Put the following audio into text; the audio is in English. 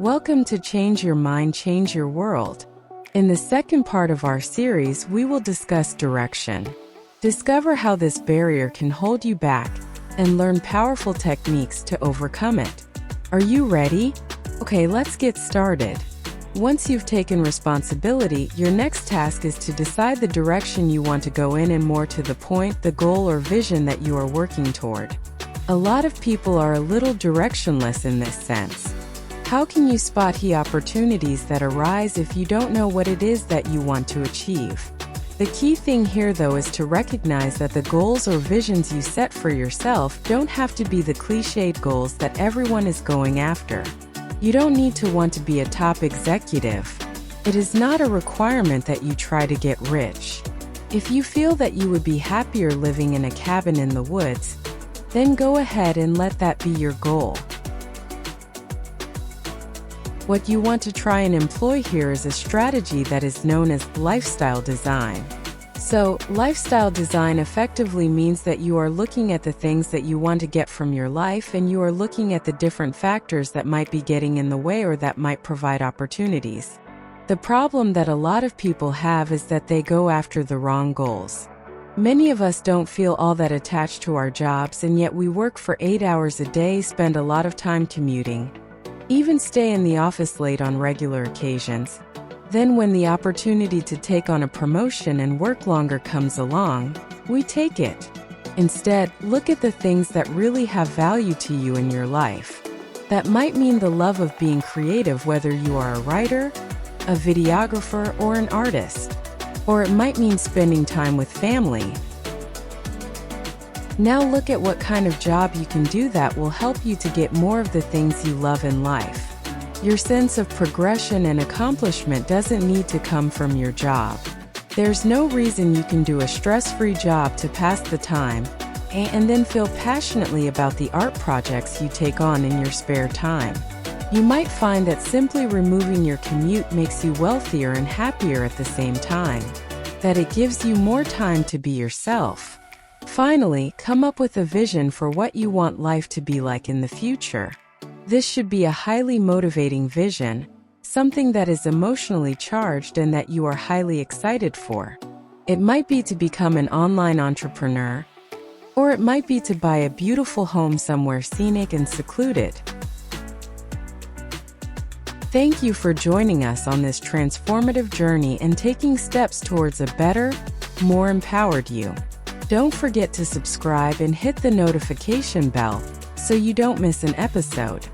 Welcome to Change Your Mind, Change Your World. In the second part of our series, we will discuss direction. Discover how this barrier can hold you back and learn powerful techniques to overcome it. Are you ready? Okay, let's get started. Once you've taken responsibility, your next task is to decide the direction you want to go in and, more to the point, the goal or vision that you are working toward. A lot of people are a little directionless in this sense. How can you spot the opportunities that arise if you don't know what it is that you want to achieve? The key thing here, though, is to recognize that the goals or visions you set for yourself don't have to be the cliched goals that everyone is going after. You don't need to want to be a top executive. It is not a requirement that you try to get rich. If you feel that you would be happier living in a cabin in the woods, then go ahead and let that be your goal. What you want to try and employ here is a strategy that is known as lifestyle design. So, lifestyle design effectively means that you are looking at the things that you want to get from your life, and you are looking at the different factors that might be getting in the way or that might provide opportunities. The problem that a lot of people have is that they go after the wrong goals. Many of us don't feel all that attached to our jobs, and yet we work for 8 hours a day, spend a lot of time commuting, even stay in the office late on regular occasions. Then when the opportunity to take on a promotion and work longer comes along, we take it. Instead, look at the things that really have value to you in your life. That might mean the love of being creative, whether you are a writer, a videographer, or an artist. Or it might mean spending time with family. Now look at what kind of job you can do that will help you to get more of the things you love in life. Your sense of progression and accomplishment doesn't need to come from your job. There's no reason you can do a stress-free job to pass the time and then feel passionately about the art projects you take on in your spare time. You might find that simply removing your commute makes you wealthier and happier at the same time, that it gives you more time to be yourself. Finally, come up with a vision for what you want life to be like in the future. This should be a highly motivating vision, something that is emotionally charged and that you are highly excited for. It might be to become an online entrepreneur, or it might be to buy a beautiful home somewhere scenic and secluded. Thank you for joining us on this transformative journey and taking steps towards a better, more empowered you. Don't forget to subscribe and hit the notification bell so you don't miss an episode.